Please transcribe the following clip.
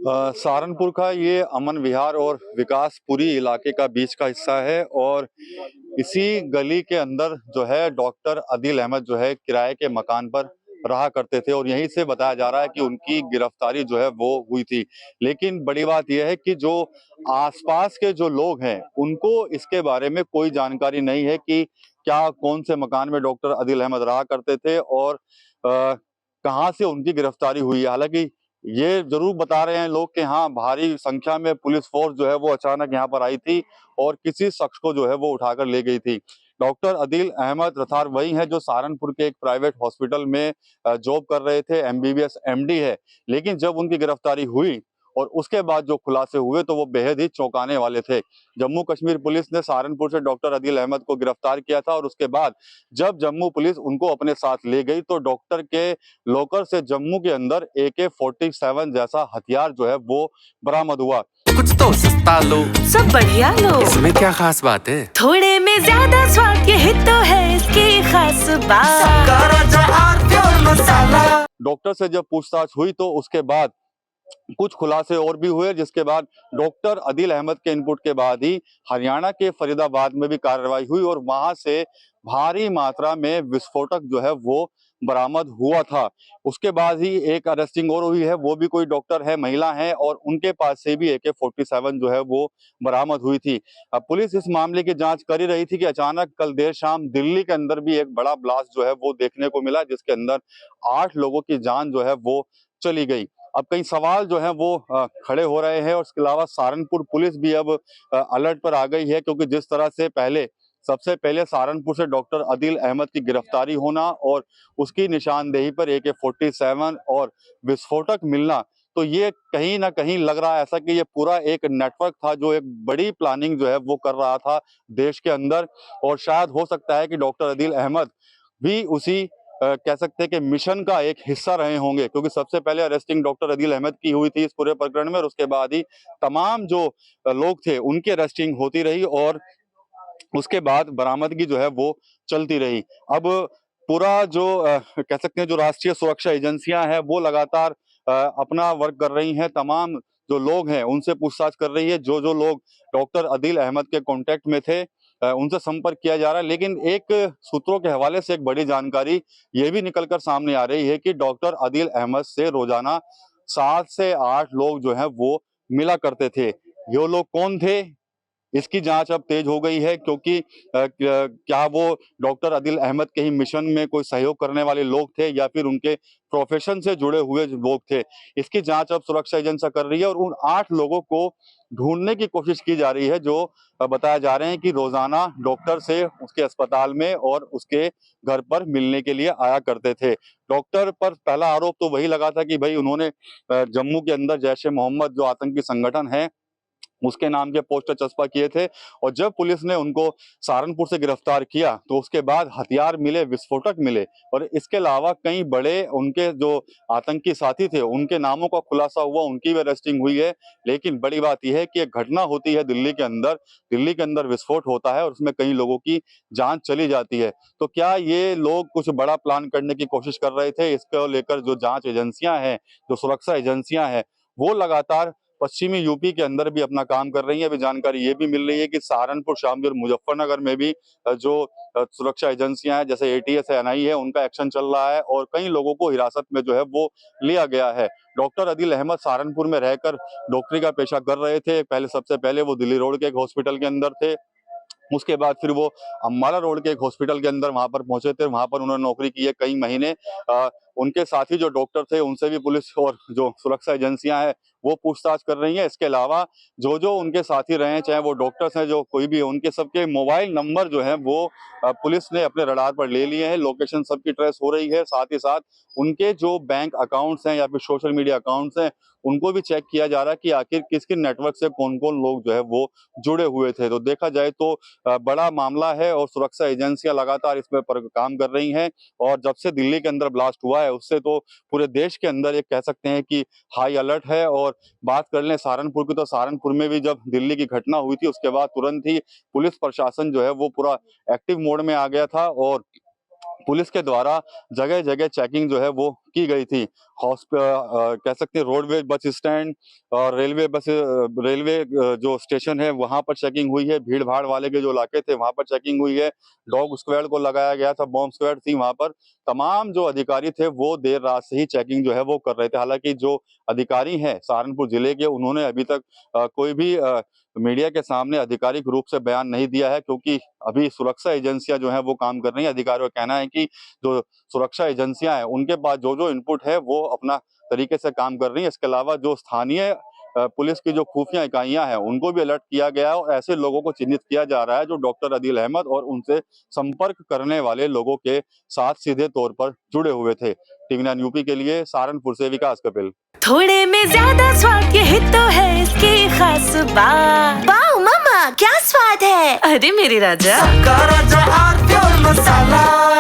सहारनपुर का ये अमन विहार और विकासपुरी इलाके का बीच का हिस्सा है और इसी गली के अंदर जो है डॉक्टर अदील अहमद जो है किराए के मकान पर रहा करते थे और यहीं से बताया जा रहा है कि उनकी गिरफ्तारी जो है वो हुई थी। लेकिन बड़ी बात यह है कि जो आसपास के जो लोग हैं उनको इसके बारे में कोई जानकारी नहीं है कि क्या कौन से मकान में डॉक्टर अदील अहमद रहा करते थे और कहाँ से उनकी गिरफ्तारी हुई है। हालांकि ये जरूर बता रहे हैं लोग कि हाँ, भारी संख्या में पुलिस फोर्स जो है वो अचानक यहाँ पर आई थी और किसी शख्स को जो है वो उठाकर ले गई थी। डॉक्टर अदील अहमद रथार वही है जो सहारनपुर के एक प्राइवेट हॉस्पिटल में जॉब कर रहे थे, एमबीबीएस एमडी है। लेकिन जब उनकी गिरफ्तारी हुई और उसके बाद जो खुलासे हुए तो वो बेहद ही चौंकाने वाले थे। जम्मू कश्मीर पुलिस ने सहारनपुर से डॉक्टर अदील अहमद को गिरफ्तार किया था और उसके बाद जब जम्मू पुलिस उनको अपने साथ ले गई तो डॉक्टर के लॉकर से जम्मू के अंदर AK-47 जैसा हथियार जो है वो बरामद हुआ। कुछ तो सस्ता लो, सब बढ़िया लो, इसमें क्या खास बात है? थोड़े में ज्यादा स्वाद, यही तो है इसकी खास बात। डॉक्टर से जब पूछताछ हुई तो उसके बाद कुछ खुलासे और भी हुए, जिसके बाद डॉक्टर अदील अहमद के इनपुट के बाद ही हरियाणा के फरीदाबाद में भी कार्रवाई हुई और वहां से भारी मात्रा में विस्फोटक जो है वो बरामद हुआ था। उसके बाद ही एक अरेस्टिंग और हुई है, वो भी कोई डॉक्टर है, महिला है और उनके पास से भी AK-47 जो है वो बरामद हुई थी। अब पुलिस इस मामले की जांच कर ही रही थी कि अचानक कल देर शाम दिल्ली के अंदर भी एक बड़ा ब्लास्ट जो है वो देखने को मिला, जिसके अंदर 8 लोगों की जान जो है वो चली गई। अब कई सवाल जो हैं वो खड़े हो रहे हैं और इसके अलावा सहारनपुर पुलिस भी अब अलर्ट पर आ गई है, क्योंकि जिस तरह से सबसे पहले सहारनपुर से डॉक्टर अदील अहमद की गिरफ्तारी होना और उसकी निशानदेही पर AK-47 और विस्फोटक मिलना, तो ये कहीं ना कहीं लग रहा है ऐसा कि ये पूरा एक नेटवर्क था जो एक बड़ी प्लानिंग जो है वो कर रहा था देश के अंदर। और शायद हो सकता है कि डॉक्टर अदील अहमद भी उसी कह सकते हैं कि मिशन का एक हिस्सा रहे होंगे, क्योंकि सबसे पहले अरेस्टिंग डॉक्टर अदील अहमद की हुई थी इस पूरे प्रकरण में और उसके बाद ही तमाम जो लोग थे उनकी अरेस्टिंग होती रही और उसके बाद बरामदगी जो है वो चलती रही। अब पूरा जो कह सकते हैं जो राष्ट्रीय सुरक्षा एजेंसियां हैं वो लगातार अपना वर्क कर रही हैं। तमाम जो लोग हैं उनसे पूछताछ कर रही है, जो जो लोग डॉक्टर अदील अहमद के कांटेक्ट में थे उनसे संपर्क किया जा रहा है। लेकिन एक सूत्रों के हवाले से एक बड़ी जानकारी ये भी निकलकर सामने आ रही है कि डॉक्टर अदील अहमद से रोजाना 7 से 8 लोग जो हैं वो मिला करते थे। ये लोग कौन थे, इसकी जांच अब तेज हो गई है, क्योंकि क्या वो डॉक्टर अदील अहमद के ही मिशन में कोई सहयोग करने वाले लोग थे या फिर उनके प्रोफेशन से जुड़े हुए जो लोग थे। इसकी जांच अब सुरक्षा एजेंसी कर रही है और उन 8 लोगों को ढूंढने की कोशिश की जा रही है जो बताया जा रहे हैं कि रोजाना डॉक्टर से उसके अस्पताल में और उसके घर पर मिलने के लिए आया करते थे। डॉक्टर पर पहला आरोप तो वही लगा था कि भाई उन्होंने जम्मू के अंदर जैश ए मोहम्मद जो आतंकी संगठन है उसके नाम के पोस्टर चस्पा किए थे और जब पुलिस ने उनको सहारनपुर से गिरफ्तार किया तो उसके बाद हथियार मिले, विस्फोटक मिले और इसके अलावा कई बड़े उनके जो आतंकी साथी थे उनके नामों का खुलासा हुआ, उनकी भी अरेस्टिंग हुई है। लेकिन बड़ी बात यह है कि एक घटना होती है दिल्ली के अंदर विस्फोट होता है और उसमें कई लोगों की जान चली जाती है। तो क्या ये लोग कुछ बड़ा प्लान करने की कोशिश कर रहे थे? इसको लेकर जो जांच एजेंसियां हैं, जो सुरक्षा एजेंसियां हैं, वो लगातार पश्चिमी यूपी के अंदर भी अपना काम कर रही है। अभी जानकारी ये भी मिल रही है कि सहारनपुर, शामली और मुजफ्फरनगर में भी जो सुरक्षा एजेंसियां हैं जैसे ATS है, NI है, उनका एक्शन चल रहा है और कई लोगों को हिरासत में जो है वो लिया गया है। डॉक्टर अदील अहमद सहारनपुर में रहकर डॉक्टरी का पेशा कर रहे थे। सबसे पहले वो दिल्ली रोड के एक हॉस्पिटल के अंदर थे, उसके बाद फिर वो अम्बाला रोड के एक हॉस्पिटल के अंदर वहां पर पहुंचे थे, वहां पर उन्होंने नौकरी की है कई महीने। उनके साथी जो डॉक्टर थे उनसे भी पुलिस और जो सुरक्षा एजेंसियां हैं वो पूछताछ कर रही हैं। इसके अलावा जो जो उनके साथी रहे, चाहे वो डॉक्टर्स हैं जो कोई भी है, उनके सबके मोबाइल नंबर जो है वो पुलिस ने अपने रडार पर ले लिए हैं। लोकेशन सबकी ट्रेस हो रही है, साथ ही साथ उनके जो बैंक अकाउंट्स हैं या फिर सोशल मीडिया अकाउंट्स हैं उनको भी चेक किया जा रहा है कि आखिर किस किस नेटवर्क से कौन कौन लोग जो है वो जुड़े हुए थे। तो देखा जाए तो बड़ा मामला है और सुरक्षा एजेंसियां लगातार इसमें पर काम कर रही हैं और जब से दिल्ली के अंदर ब्लास्ट हुआ है उससे तो पूरे देश के अंदर एक कह सकते हैं कि हाई अलर्ट है। और बात कर लें सहारनपुर की, तो सहारनपुर में भी जब दिल्ली की घटना हुई थी उसके बाद तुरंत ही पुलिस प्रशासन जो है वो पूरा एक्टिव मोड में आ गया था और पुलिस के द्वारा जगह जगह चेकिंग जो है वो की गई थी। कह सकते हैं रोडवेज बस स्टैंड और रेलवे जो स्टेशन है वहां पर चेकिंग हुई है। भीड़ भाड़ वाले के जो इलाके थे वहां पर चेकिंग हुई है। डॉग स्क्वाड को लगाया गया था, बॉम्ब स्क्वाड थी वहां पर। तमाम जो अधिकारी थे वो देर रात से ही चेकिंग जो है वो कर रहे थे। हालांकि जो अधिकारी हैं सहारनपुर जिले के, उन्होंने अभी तक कोई भी मीडिया के सामने आधिकारिक रूप से बयान नहीं दिया है, क्योंकि अभी सुरक्षा एजेंसियां जो है वो काम कर रही हैं। अधिकारियों का कहना है कि जो सुरक्षा एजेंसियां हैं उनके पास जो जो इनपुट है वो अपना तरीके से काम कर रही हैं। इसके अलावा जो स्थानीय पुलिस की जो खुफिया इकाइयां हैं उनको भी अलर्ट किया गया है और ऐसे लोगों को चिन्हित किया जा रहा है जो डॉक्टर अदील अहमद और उनसे संपर्क करने वाले लोगों के साथ सीधे तौर पर जुड़े हुए थे। टीवी 9 यूपी के लिए सहारनपुर से विकास कपिल। थोड़े में ज्यादा स्वाद, यही तो है इसकी खास बात। वाओ मम्मा, क्या स्वाद है। अरे मेरे राजा, का राजा और प्योर मसाला।